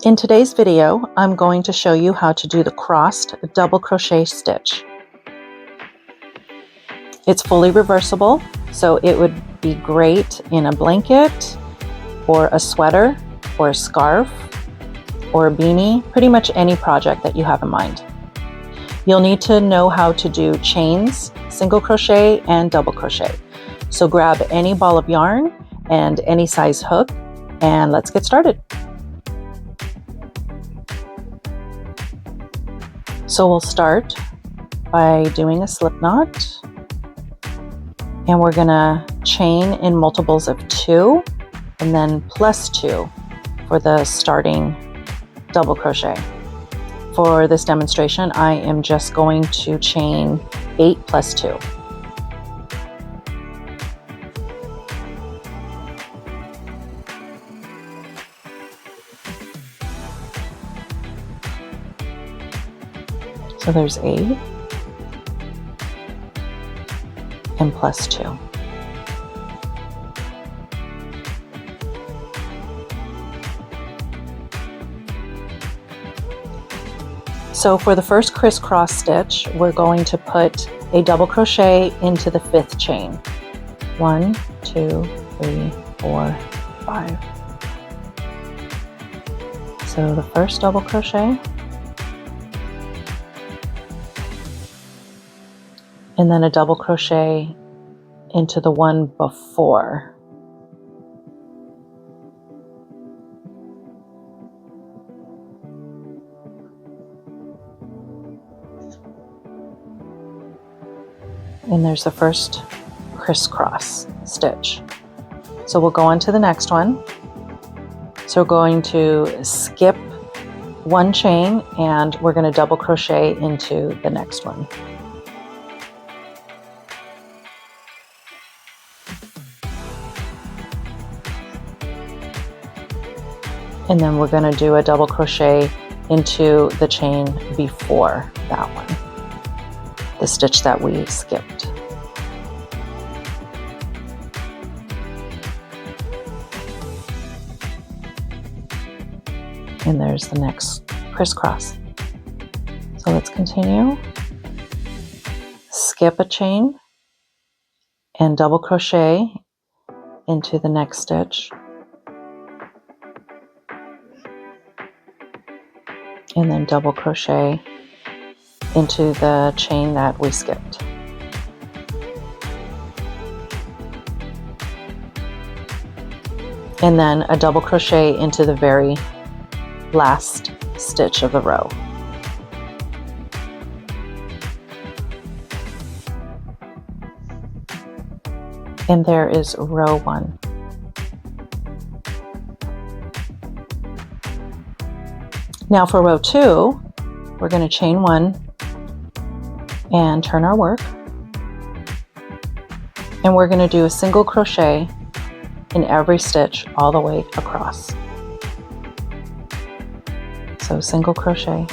In today's video, I'm going to show you how to do the crossed double crochet stitch. It's fully reversible, so it would be great in a blanket or a sweater or a scarf or a beanie, pretty much any project that you have in mind. You'll need to know how to do chains, single crochet, and double crochet. So grab any ball of yarn and any size hook, and let's get started. So we'll start by doing a slip knot, and we're gonna chain in multiples of 2 and then plus 2 for the starting double crochet. For this demonstration, I am just going to chain 8 plus 2. So there's 8 and plus 2. So for the first crisscross stitch, we're going to put a double crochet into the 5th chain. 1, 2, 3, 4, 5. So the first double crochet, and then a double crochet into the one before. And there's the first crisscross stitch. So we'll go on to the next one. So we're going to skip one chain and we're going to double crochet into the next one. And then we're going to do a double crochet into the chain before that one, the stitch that we skipped. And there's the next crisscross. So let's continue. Skip a chain and double crochet into the next stitch. And then double crochet into the chain that we skipped. And then a double crochet into the very last stitch of the row. And there is row 1. Now for row 2, we're going to chain 1 and turn our work. And we're going to do a single crochet in every stitch all the way across. So single crochet.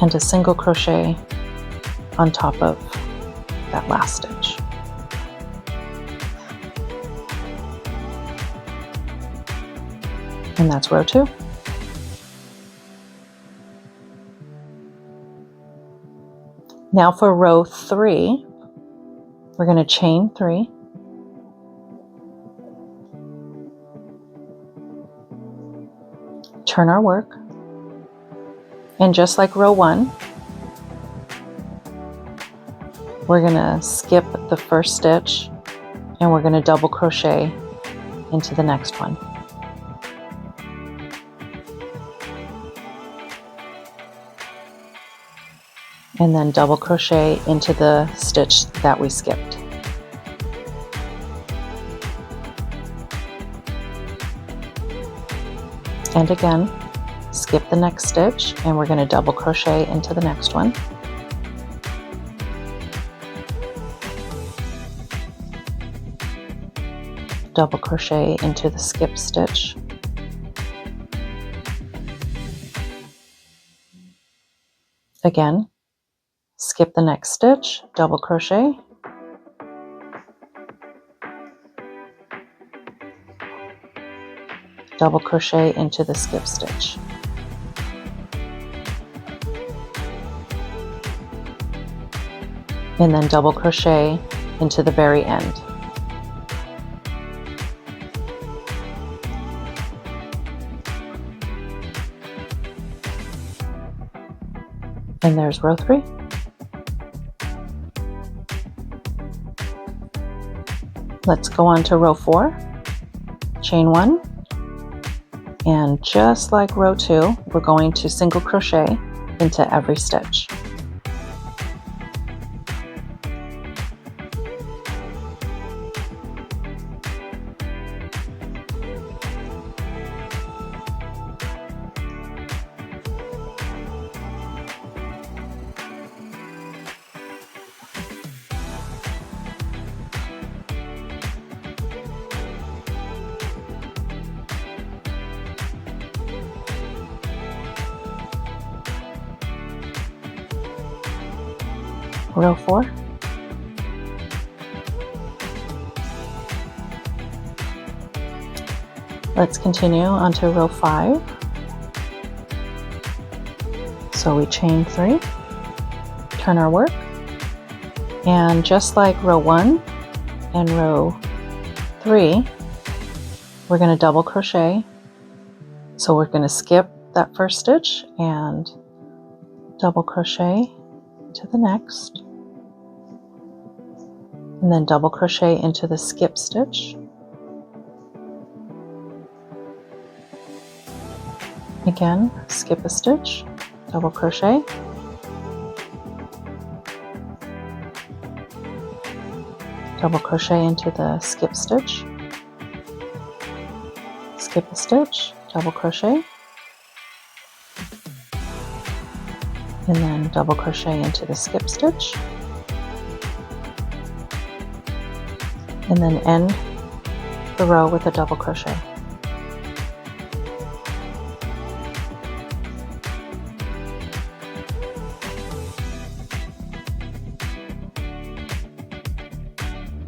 And a single crochet on top of that last stitch. And that's row 2. Now for row 3, we're going to chain 3. Turn our work. And just like row 1, we're going to skip the first stitch and we're going to double crochet into the next one. And then double crochet into the stitch that we skipped. And again, skip the next stitch and we're going to double crochet into the next one. Double crochet into the skip stitch. Again, skip the next stitch, double crochet, double crochet into the skip stitch. And then double crochet into the very end. And there's row 3. Let's go on to row 4, chain 1, and just like row 2, we're going to single crochet into every stitch. Row 4, let's continue onto row 5. So we chain 3, turn our work, and just like row 1 and row 3, we're going to double crochet. So we're going to skip that first stitch and double crochet to the next, and then double crochet into the skip stitch. Again, skip a stitch, double crochet, double crochet into the skip stitch, skip a stitch, double crochet, and then double crochet into the skip stitch, and then end the row with a double crochet.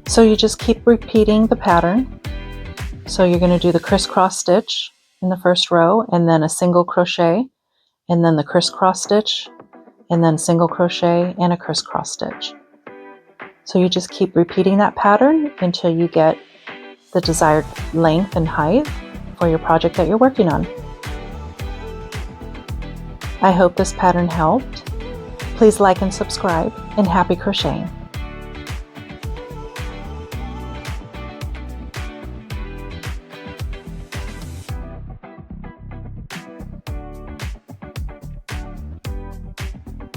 So you just keep repeating the pattern. So you're going to do the crisscross stitch in the first row, and then a single crochet, and then the crisscross stitch, and then single crochet and a crisscross stitch. So you just keep repeating that pattern until you get the desired length and height for your project that you're working on. I hope this pattern helped. Please like and subscribe, and happy crocheting!